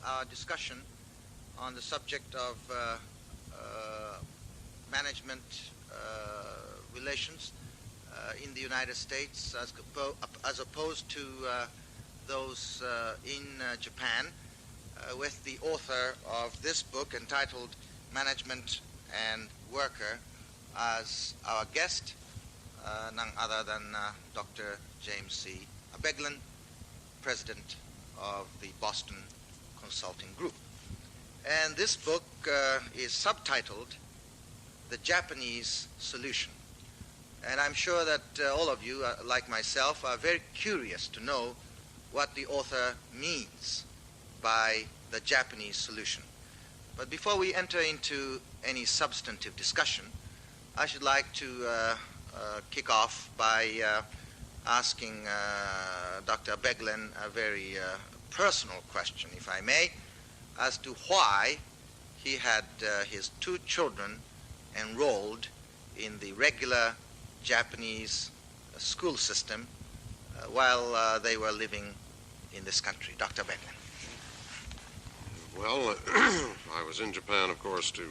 our discussion on the subject of management relations in the United States as opposed to those in Japan, with the author of this book entitled Management and Worker as our guest, none other than Dr. James C. Abeglin, President of the Boston Consulting Group. And this book is subtitled The Japanese Solution. And I'm sure that all of you, like myself, are very curious to know what the author means by the Japanese solution. But before we enter into any substantive discussion, I should like to kick off by asking Dr. Abeglin a very personal question, if I may, as to why he had his two children enrolled in the regular Japanese school system while they were living in this country. Dr. Abeglin. Well, I was in Japan, of course, to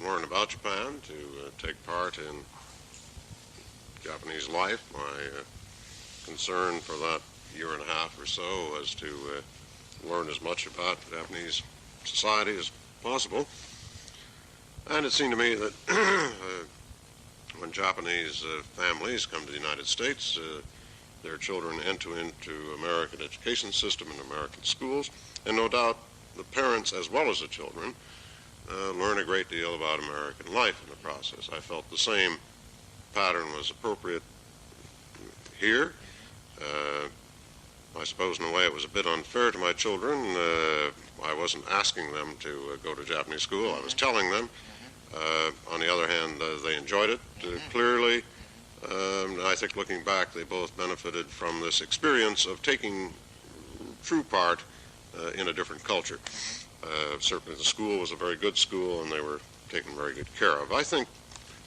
learn about Japan, to take part in Japanese life. My concern for that year and a half or so was to learn as much about Japanese society as possible. And it seemed to me that when Japanese families come to the United States, their children enter into American education system and American schools, and no doubt the parents as well as the children learn a great deal about American life in the process. I felt the same pattern was appropriate here. I suppose in a way it was a bit unfair to my children. I wasn't asking them to go to Japanese school. I was telling them. On the other hand, they enjoyed it clearly. I think looking back, they both benefited from this experience of taking true part in a different culture. Certainly the school was a very good school, and they were taken very good care of. I think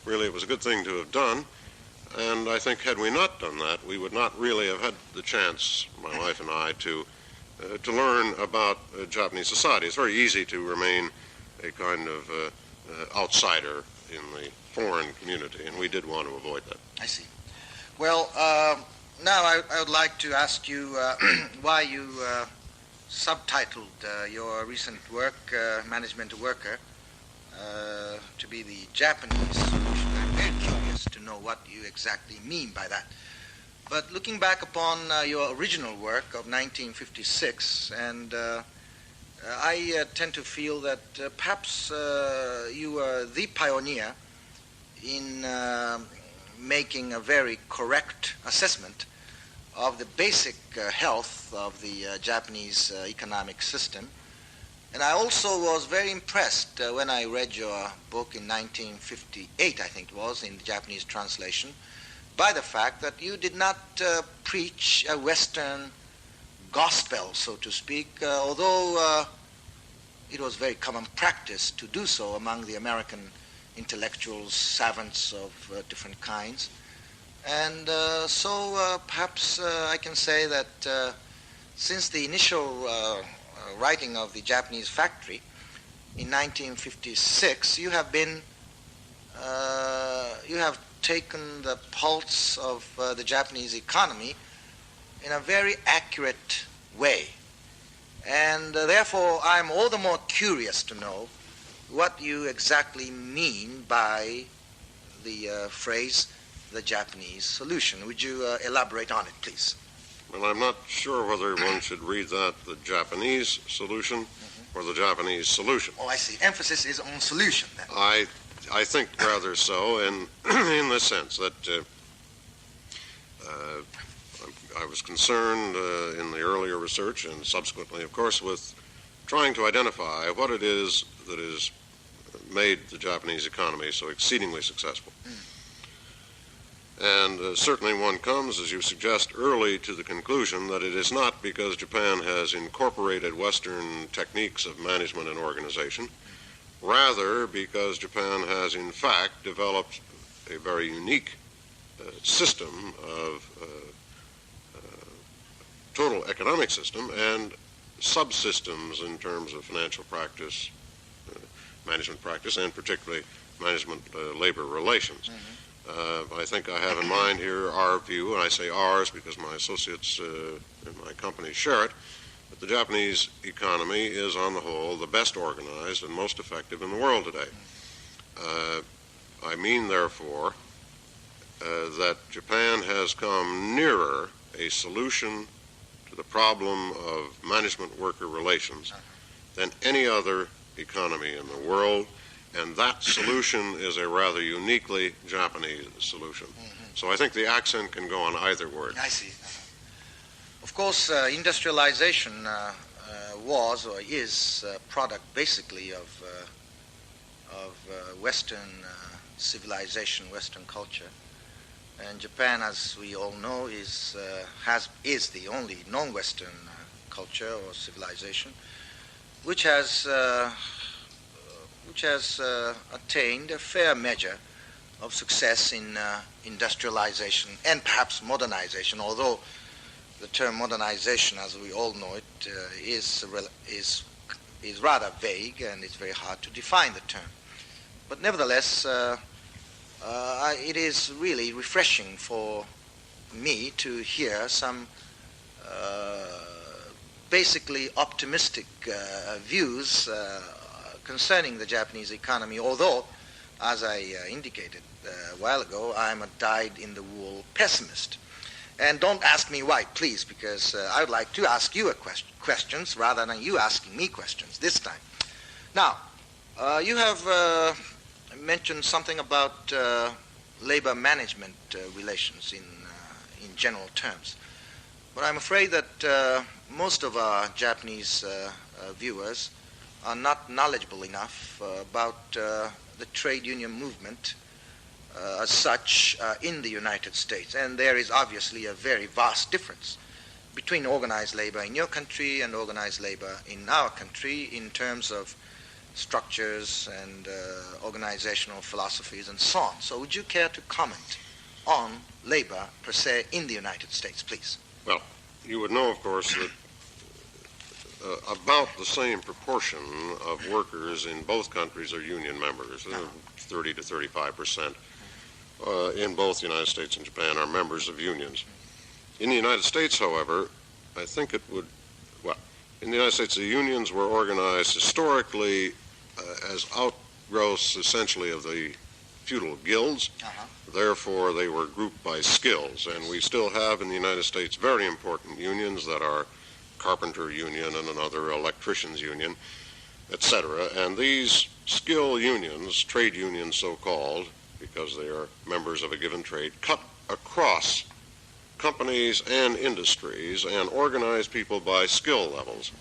really it was a good thing to have done, and I think had we not done that, we would not really have had the chance, my wife and I, to learn about Japanese society. It's very easy to remain a kind of outsider in the foreign community, and we did want to avoid that. I see. Well, now I would like to ask you why you subtitled your recent work, Management Worker, to be the Japanese solution. I'm very curious to know what you exactly mean by that. But looking back upon your original work of 1956, and I tend to feel that perhaps you were the pioneer in making a very correct assessment of the basic health of the Japanese economic system. And I also was very impressed when I read your book in 1958, I think it was, in the Japanese translation, by the fact that you did not preach a Western gospel, so to speak, although it was very common practice to do so among the American intellectuals, savants of different kinds. And so perhaps I can say that since the initial writing of the Japanese Factory in 1956, you have taken the pulse of the Japanese economy in a very accurate way. And therefore, I'm all the more curious to know what you exactly mean by the phrase, the Japanese solution. Would you elaborate on it, please? Well, I'm not sure whether one should read that the Japanese solution or the Japanese solution. Oh, I see. Emphasis is on solution, then. I think rather so, and in the sense that I was concerned in the earlier research and subsequently, of course, with trying to identify what it is that has made the Japanese economy so exceedingly successful. And certainly one comes, as you suggest, early to the conclusion that it is not because Japan has incorporated Western techniques of management and organization, rather because Japan has in fact developed a very unique system of total economic system and subsystems in terms of financial practice, management practice, and particularly management labor relations. I think I have in mind here our view, and I say ours because my associates in my company share it, that the Japanese economy is on the whole the best organized and most effective in the world today. I mean, therefore, that Japan has come nearer a solution to the problem of management-worker relations than any other economy in the world, and that solution is a rather uniquely Japanese solution. So I think the accent can go on either word. I see. Of course, industrialization was or is a product basically of Western civilization, Western culture. And Japan, as we all know, is the only non-Western culture or civilization which has attained a fair measure of success in industrialization and perhaps modernization, although the term modernization, as we all know it, is rather vague and it's very hard to define the term. But nevertheless, it is really refreshing for me to hear some basically optimistic views concerning the Japanese economy, although, as I indicated a while ago, I'm a dyed-in-the-wool pessimist. And don't ask me why, please, because I would like to ask you questions rather than you asking me questions this time. Now, you have mentioned something about labor management relations in general terms. But I'm afraid that most of our Japanese viewers are not knowledgeable enough about the trade union movement as such in the United States. And there is obviously a very vast difference between organized labor in your country and organized labor in our country in terms of structures and organizational philosophies and so on. So would you care to comment on labor per se in the United States, please? Well, you would know, of course, that about the same proportion of workers in both countries are union members. 30 to 35% in both the United States and Japan are members of unions. In the United States, however, I think it would, well, in the United States, the unions were organized historically as outgrowths essentially of the feudal guilds. Therefore, they were grouped by skills, and we still have in the United States very important unions that are carpenter union and another electricians union, etc. And these skill unions, trade unions so-called, because they are members of a given trade, cut across companies and industries and organize people by skill levels.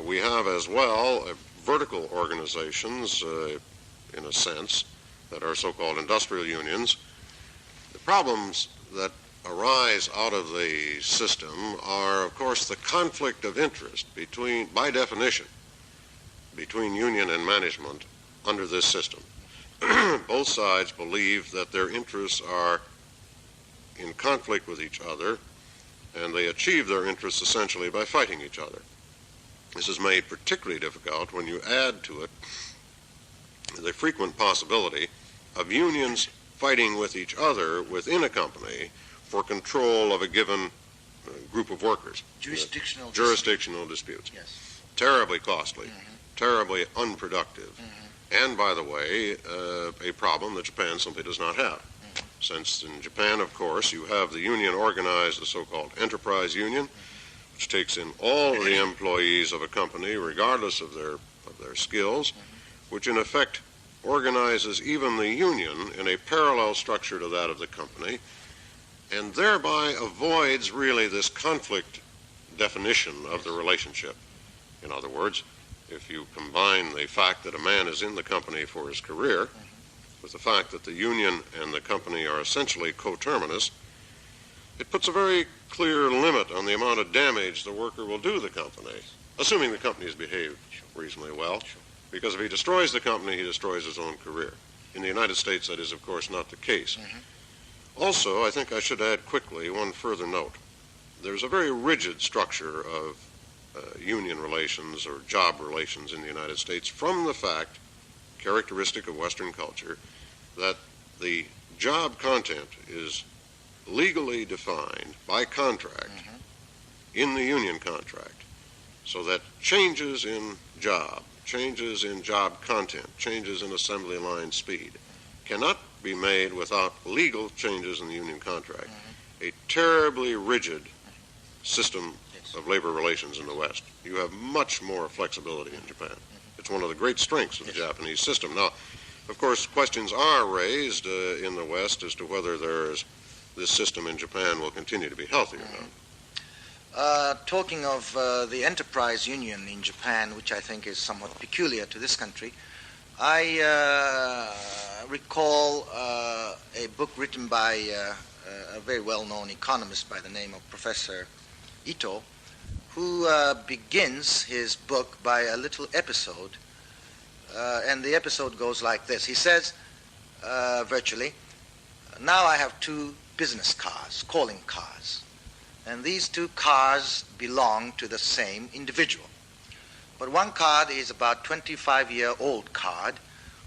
We have as well vertical organizations, in a sense, that are so-called industrial unions. The problems that arise out of the system are, of course, the conflict of interest between, by definition, between union and management under this system. Both sides believe that their interests are in conflict with each other, and they achieve their interests essentially by fighting each other. This is made particularly difficult when you add to it the frequent possibility of unions fighting with each other within a company for control of a given group of workers. Jurisdictional disputes. Yes. Terribly costly, terribly unproductive, and, by the way, a problem that Japan simply does not have. Since in Japan, of course, you have the union organized, the so-called enterprise union, which takes in all of the employees of a company, regardless of their skills, which in effect organizes even the union in a parallel structure to that of the company, and thereby avoids really this conflict definition of the relationship. In other words, if you combine the fact that a man is in the company for his career with the fact that the union and the company are essentially coterminous, it puts a very clear limit on the amount of damage the worker will do the company, assuming the company has behaved reasonably well, because if he destroys the company, he destroys his own career. In the United States, that is, of course, not the case. Also, I think I should add quickly one further note. There's a very rigid structure of union relations or job relations in the United States from the fact, characteristic of Western culture, that the job content is legally defined by contract in the union contract, so that changes in job content, changes in assembly line speed cannot be made without legal changes in the union contract. A terribly rigid system of labor relations in the West. You have much more flexibility in Japan. It's one of the great strengths of the Japanese system. Now, of course, questions are raised in the West as to whether this system in Japan will continue to be healthy or not. Talking of the enterprise union in Japan, which I think is somewhat peculiar to this country, I recall a book written by a very well-known economist by the name of Professor Ito, who begins his book by a little episode, and the episode goes like this. He says, virtually, now I have two business cars, calling cars, and these two cars belong to the same individual. But one card is about 25-year-old card,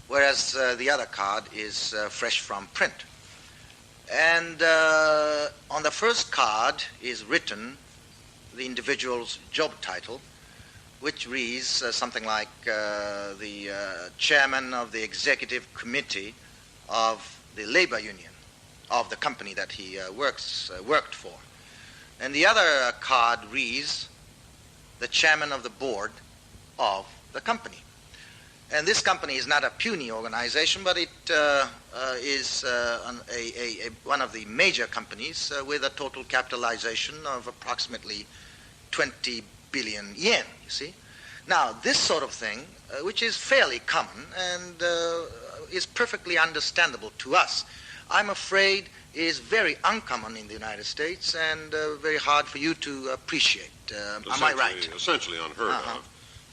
whereas the other card is fresh from print. And on the first card is written the individual's job title, which reads something like the chairman of the executive committee of the labor union of the company that he worked for. And the other card reads the chairman of the board of the company. And this company is not a puny organization, but it is one of the major companies with a total capitalization of approximately 20 billion yen, you see. Now, this sort of thing, which is fairly common and is perfectly understandable to us, I'm afraid is very uncommon in the United States and very hard for you to appreciate. Am I right? Essentially unheard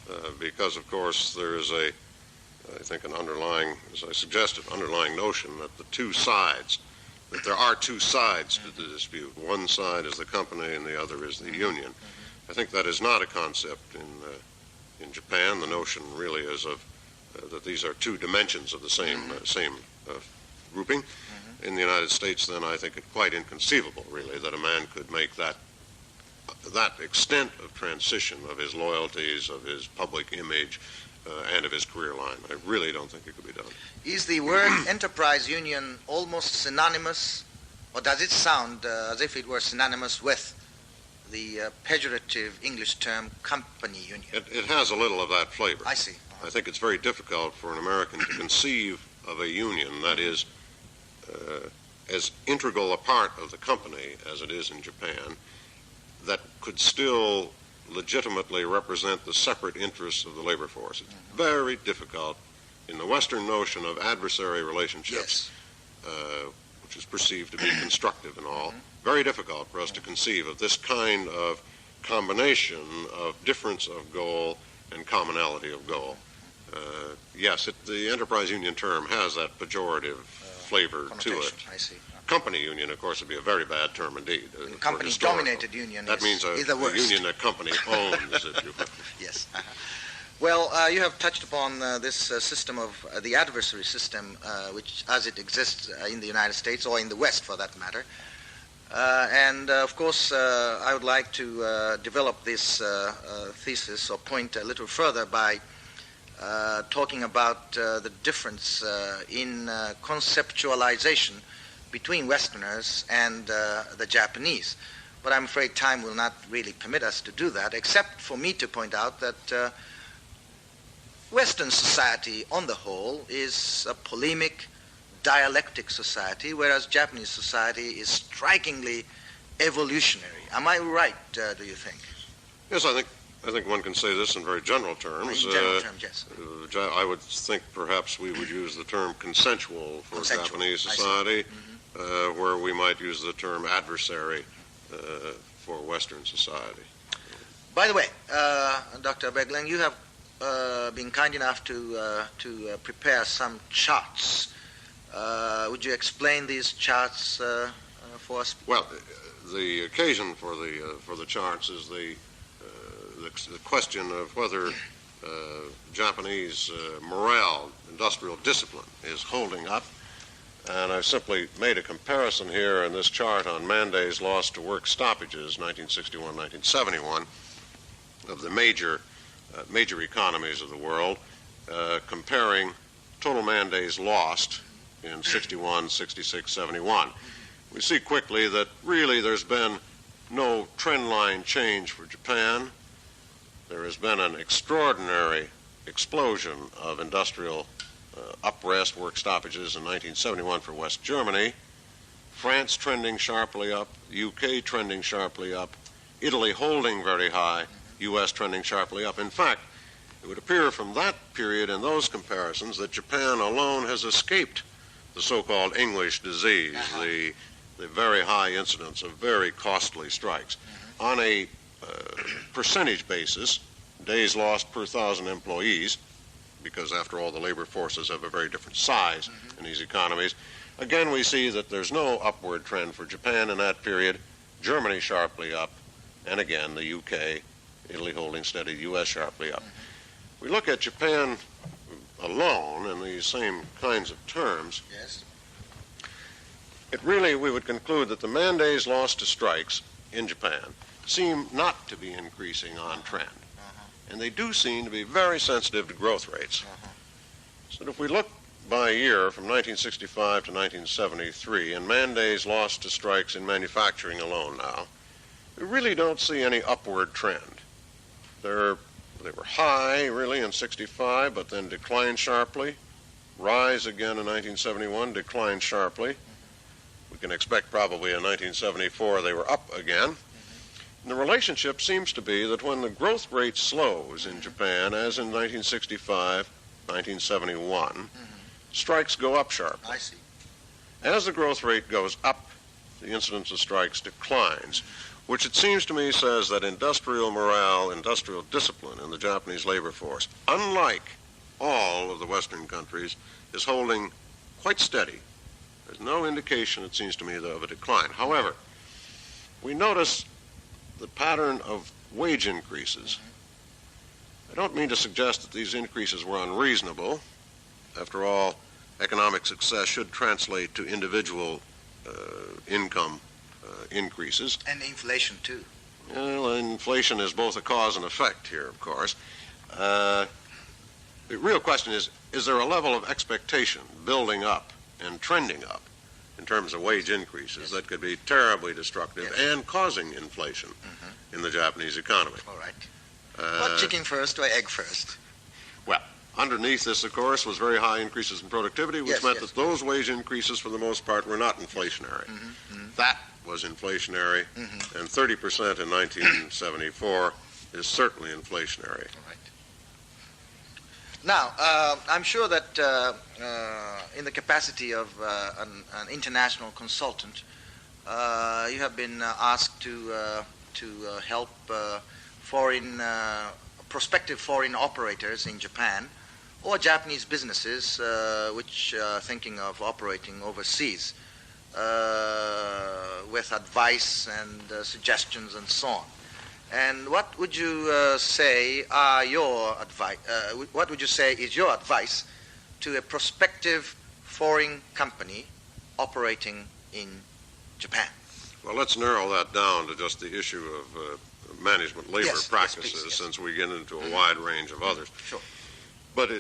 of, because, of course, there is I think an underlying, as I suggested, underlying notion that that there are two sides to the dispute. One side is the company and the other is the union. I think that is not a concept in Japan. The notion really is that these are two dimensions of the same grouping. In the United States, then, I think it's quite inconceivable, really, that a man could make that extent of transition of his loyalties, of his public image, and of his career line. I really don't think it could be done. Is the word enterprise union almost synonymous, or does it sound as if it were synonymous with the pejorative English term company union? It has a little of that flavor. I see. I think it's very difficult for an American to conceive of a union that is as integral a part of the company as it is in Japan, that could still legitimately represent the separate interests of the labor force. It's very difficult in the Western notion of adversary relationships, which is perceived to be constructive and all, very difficult for us to conceive of this kind of combination of difference of goal and commonality of goal. Yes, the enterprise union term has that pejorative flavor to it. I see. Company union, of course, would be a very bad term indeed. Company-dominated union that means a union that company owns, if you will. Yes. Well, you have touched upon this system of the adversary system, which, as it exists in the United States, or in the West for that matter. And, of course, I would like to develop this thesis or point a little further by talking about the difference in conceptualization between Westerners and the Japanese. But I'm afraid time will not really permit us to do that, except for me to point out that Western society on the whole is a polemic, dialectic society, whereas Japanese society is strikingly evolutionary. Am I right, do you think? Yes, I think one can say this in very general terms. In general terms, yes. I would think perhaps we would use the term consensual for Japanese society, where we might use the term adversary for Western society. By the way, Dr. Begling, you have been kind enough to prepare some charts. Would you explain these charts for us? Well, the occasion for the charts is the question of whether Japanese morale, industrial discipline, is holding up. And I've simply made a comparison here in this chart on man days lost to work stoppages, 1961, 1971, of the major economies of the world, comparing total man days lost in 61, 66, 71. We see quickly that really there's been no trend line change for Japan. There has been an extraordinary explosion of industrial uprest, work stoppages in 1971 for West Germany, France trending sharply up, UK trending sharply up, Italy holding very high, US trending sharply up. In fact, it would appear from that period and those comparisons that Japan alone has escaped the so-called English disease, the very high incidence of very costly strikes. On a percentage basis, days lost per 1,000 employees, because after all the labor forces have a very different size in these economies, again we see that there's no upward trend for Japan in that period, Germany sharply up, and again the UK, Italy holding steady, the US sharply up. We look at Japan alone in these same kinds of terms. Yes. It really, we would conclude that the man days lost to strikes in Japan seem not to be increasing on trend. And they do seem to be very sensitive to growth rates. So that if we look by year from 1965 to 1973, and man days lost to strikes in manufacturing alone now, we really don't see any upward trend. They were high, really, in 65, but then declined sharply, rise again in 1971, declined sharply. We can expect probably in 1974 they were up again. And the relationship seems to be that when the growth rate slows in Japan, as in 1965, 1971, strikes go up sharply. I see. As the growth rate goes up, the incidence of strikes declines, which it seems to me says that industrial morale, industrial discipline in the Japanese labor force, unlike all of the Western countries, is holding quite steady. There's no indication, it seems to me, of a decline. However, we notice the pattern of wage increases. I don't mean to suggest that these increases were unreasonable. After all, economic success should translate to individual income increases. And inflation, too. Well, inflation is both a cause and effect here, of course. The real question is there a level of expectation building up and trending up in terms of wage increases that could be terribly destructive and causing inflation in the Japanese economy? All right. What, chicken first or egg first? Well, underneath this, of course, was very high increases in productivity, which meant that those wage increases, for the most part, were not inflationary. That was inflationary, and 30% in 1974 is certainly inflationary. All right. Now, I'm sure that in the capacity of an international consultant, you have been asked to help prospective foreign operators in Japan or Japanese businesses which are thinking of operating overseas with advice and suggestions and so on. And what would you say are your advice? What would you say is your advice to a prospective foreign company operating in Japan? Well, let's narrow that down to just the issue of management labor practices, please, since we get into a wide range of others. Sure. But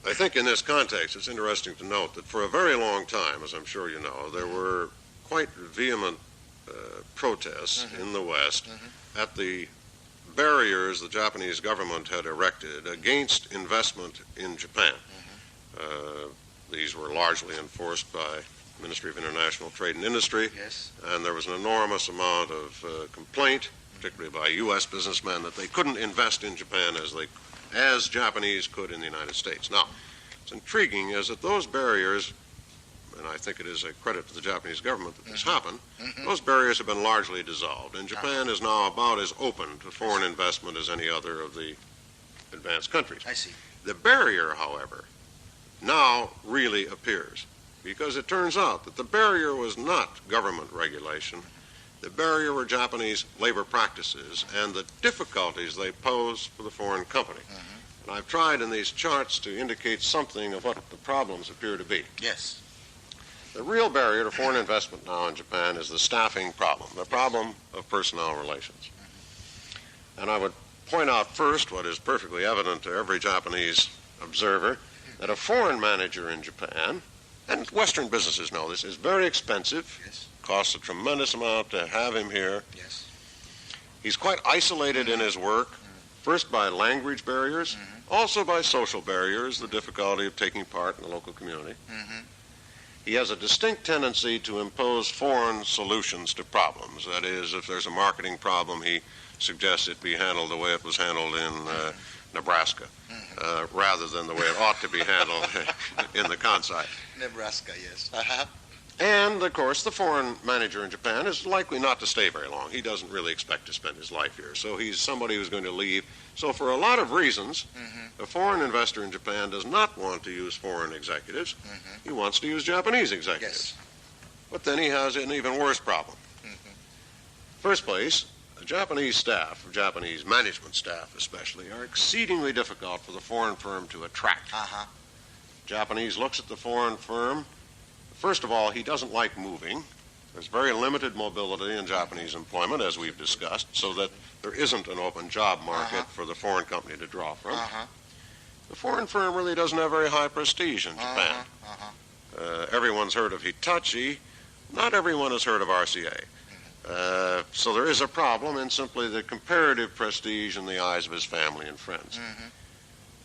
I think in this context, it's interesting to note that for a very long time, as I'm sure you know, there were quite vehement protests in the West at the barriers the Japanese government had erected against investment in Japan. These were largely enforced by the Ministry of International Trade and Industry, and there was an enormous amount of complaint, particularly by U.S. businessmen, that they couldn't invest in Japan as Japanese could in the United States. Now, what's intriguing is that those barriers, and I think it is a credit to the Japanese government that this happened, those barriers have been largely dissolved, and Japan is now about as open to foreign investment as any other of the advanced countries. I see. The barrier, however, now really appears, because it turns out that the barrier was not government regulation, The barrier were Japanese labor practices and the difficulties they pose for the foreign company. And I've tried in these charts to indicate something of what the problems appear to be. Yes. The real barrier to foreign investment now in Japan is the staffing problem, the problem of personnel relations. And I would point out first what is perfectly evident to every Japanese observer, that a foreign manager in Japan, and Western businesses know this, is very expensive. Yes. Costs a tremendous amount to have him here. Yes. He's quite isolated in his work, first by language barriers, also by social barriers, the difficulty of taking part in the local community. He has a distinct tendency to impose foreign solutions to problems. That is, if there's a marketing problem, he suggests it be handled the way it was handled in Nebraska, rather than the way it ought to be handled in the Kansai. Nebraska, yes. And, of course, the foreign manager in Japan is likely not to stay very long. He doesn't really expect to spend his life here. So he's somebody who's going to leave. So for a lot of reasons, a foreign investor in Japan does not want to use foreign executives. He wants to use Japanese executives. Yes. But then he has an even worse problem. First place, the Japanese staff, Japanese management staff especially, are exceedingly difficult for the foreign firm to attract. Japanese looks at the foreign firm. First of all, he doesn't like moving. There's very limited mobility in Japanese employment, as we've discussed, so that there isn't an open job market for the foreign company to draw from. The foreign firm really doesn't have very high prestige in Japan. Everyone's heard of Hitachi. Not everyone has heard of RCA. So there is a problem in simply the comparative prestige in the eyes of his family and friends.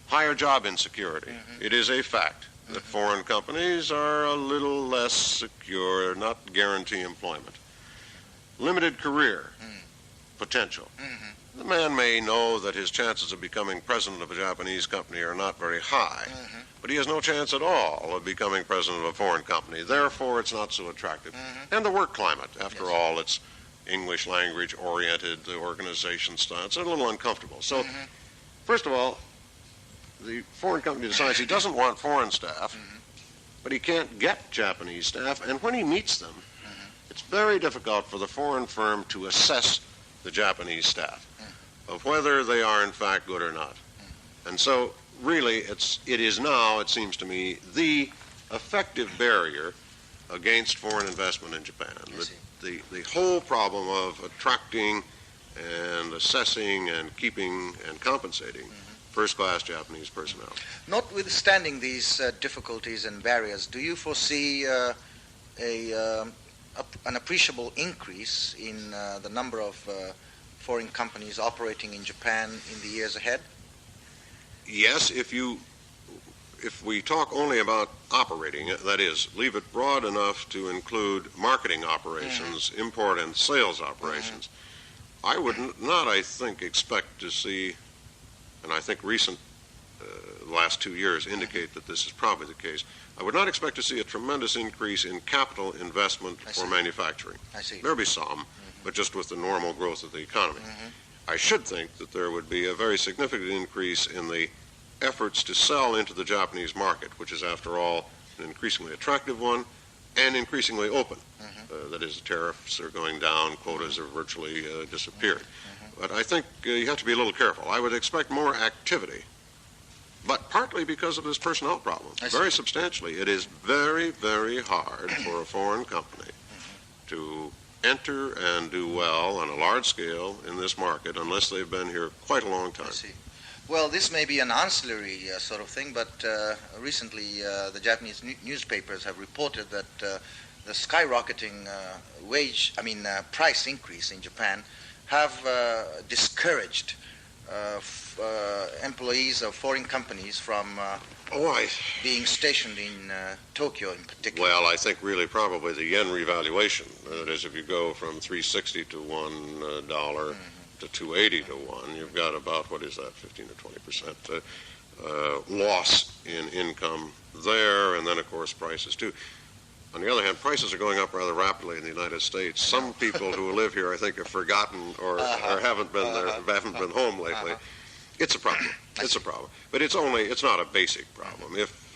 Higher job insecurity. It is a fact that foreign companies are a little less secure, not guarantee employment. Limited career potential. The man may know that his chances of becoming president of a Japanese company are not very high, but he has no chance at all of becoming president of a foreign company. Therefore, it's not so attractive. And the work climate, after all, it's English language oriented, the organization style. It's a little uncomfortable. So, first of all, the foreign company decides he doesn't want foreign staff, but he can't get Japanese staff, and when he meets them, it's very difficult for the foreign firm to assess the Japanese staff, of whether they are in fact good or not. And so, really, it is now, it seems to me, the effective barrier against foreign investment in Japan. The whole problem of attracting and assessing and keeping and compensating first-class Japanese personnel. Notwithstanding these difficulties and barriers, do you foresee an appreciable increase in the number of foreign companies operating in Japan in the years ahead? Yes, if we talk only about operating, that is, leave it broad enough to include marketing operations, import and sales operations, I would not, I think, expect to see, and I think recent last 2 years indicate that this is probably the case, I would not expect to see a tremendous increase in capital investment for manufacturing. I see. There'll be some, but just with the normal growth of the economy. I should think that there would be a very significant increase in the efforts to sell into the Japanese market, which is, after all, an increasingly attractive one and increasingly open. That is, tariffs are going down, quotas have virtually disappeared. But I think you have to be a little careful. I would expect more activity, but partly because of this personnel problem. Very substantially. It is very, very hard for a foreign company to enter and do well on a large scale in this market unless they've been here quite a long time. I see. Well, this may be an ancillary sort of thing, but recently the Japanese newspapers have reported that the skyrocketing price increase in Japan have discouraged employees of foreign companies from being stationed in Tokyo in particular. Well, I think really probably the yen revaluation. That is, if you go from 360 to $1 to 280 to 1, you've got about, 15 or 20% loss in income there, and then, of course, prices too. On the other hand, prices are going up rather rapidly in the United States. Some people who live here, I think, have forgotten or haven't been there, haven't been home lately. It's a problem. It's a problem. But it's not a basic problem. If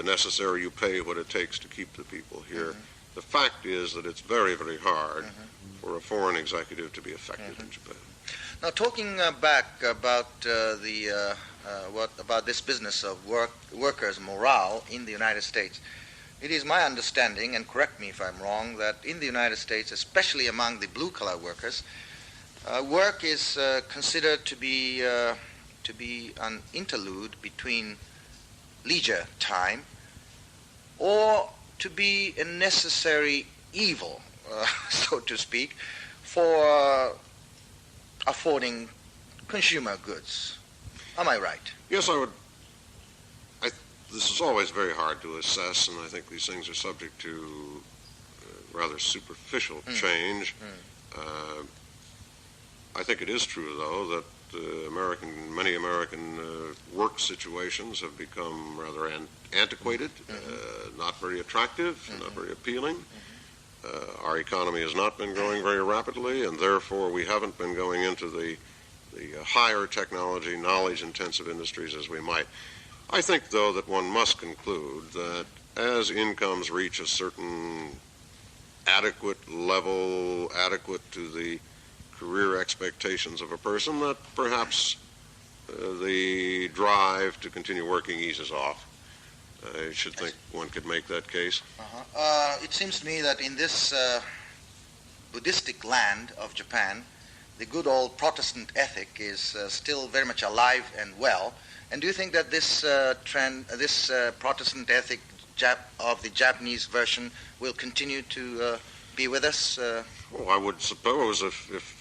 necessary, you pay what it takes to keep the people here. the fact is that it's very, very hard for a foreign executive to be effective in Japan. Now, talking back about what about this business of workers' morale in the United States, it is my understanding, and correct me if I'm wrong, that in the United States, especially among the blue-collar workers, work is considered to be an interlude between leisure time or to be a necessary evil, so to speak, for affording consumer goods. Am I right? Yes, I would. This is always very hard to assess, and I think these things are subject to rather superficial change. I think it is true, though, that many American work situations have become rather antiquated, not very attractive, not very appealing. Our economy has not been growing very rapidly, and therefore we haven't been going into the higher technology, knowledge-intensive industries as we might. I think, though, that one must conclude that as incomes reach a certain adequate level, adequate to the career expectations of a person, that perhaps the drive to continue working eases off. I should think one could make that case. It seems to me that in this Buddhistic land of Japan, the good old Protestant ethic is still very much alive and well. And do you think that this trend, this Protestant ethic of the Japanese version will continue to be with us? Well, I would suppose if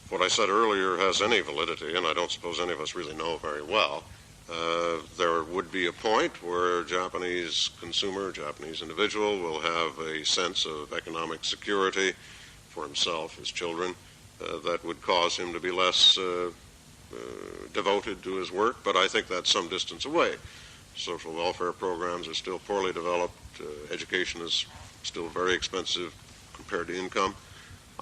what I said earlier has any validity, and I don't suppose any of us really know very well, there would be a point where Japanese consumer, Japanese individual will have a sense of economic security for himself, his children, that would cause him to be less devoted to his work, but I think that's some distance away. Social welfare programs are still poorly developed. Education is still very expensive compared to income.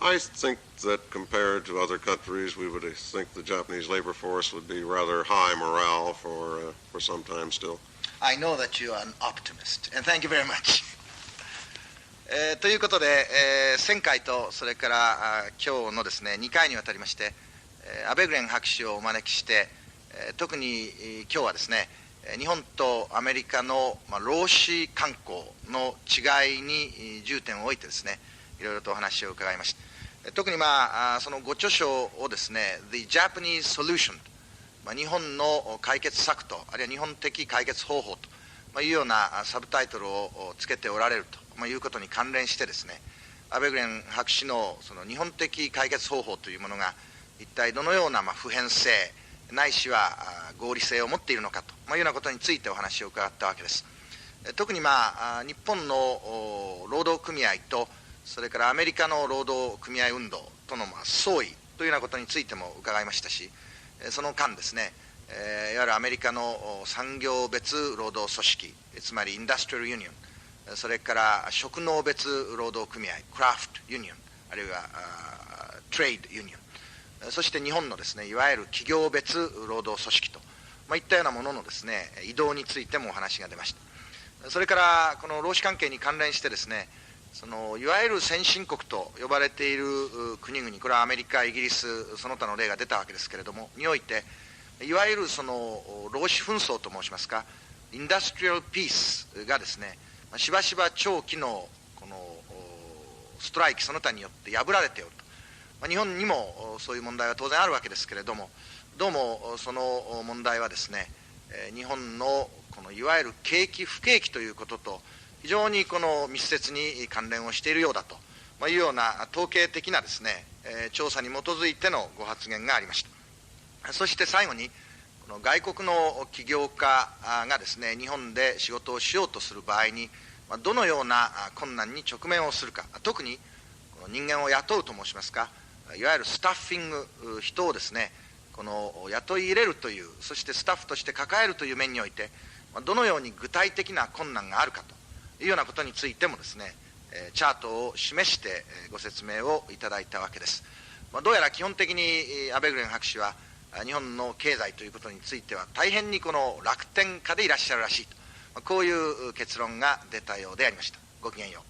I think that compared to other countries, we would think the Japanese labor force would be rather high morale for some time still. I know that you are an optimist, and thank you very much. ということで、前回とそれから今日のですね2回にわたりまして、アベグレン博士をお招きして、特に今日はですね日本とアメリカの、労使慣行の違いに重点を置いてですねいろいろとお話を伺いました。特にそのご著書をですね The Japanese Solution、日本の解決策とあるいは日本的解決方法というようなサブタイトルをつけておられるということに関連してですねアベグレン博士のその日本的解決方法というものが一体どのような普遍性ないしは合理性を持っているのかというようなことについてお話を伺ったわけです。特に日本の労働組合とそれからアメリカの労働組合運動との相違というようなことについても伺いましたし、その間ですねいわゆるアメリカの産業別労働組織、つまりインダストリアルユニオン、それから職能別労働組合クラフトユニオン、あるいはトレードユニオン、そして日本のですねいわゆる企業別労働組織と、いったようなもののですね移動についてもお話が出ました。それからこの労使関係に関連してですねそのいわゆる先進国と呼ばれている国々、これはアメリカ、イギリス、その他の例が出たわけですけれどもにおいていわゆるその労使紛争と申しますかインダストリアルピースがですねしばしば長期のこのストライキその他によって破られておると、日本にもそういう問題は当然あるわけですけれどもどうもその問題はですね日本のこのいわゆる景気不景気ということと非常にこの密接に関連をしているようだというような統計的なですね調査に基づいてのご発言がありました。そして最後にこの外国の起業家がですね日本で仕事をしようとする場合にどのような困難に直面をするか、特に人間を雇うと申しますかいわゆるスタッフィング、人をですねこの雇い入れるという、そしてスタッフとして抱えるという面においてどのように具体的な困難があるかというようなことについてもですねチャートを示してご説明をいただいたわけです。どうやら基本的にアベグレン博士は日本の経済ということについては大変にこの楽天家でいらっしゃるらしいと、こういう結論が出たようでありました。ごきげんよう。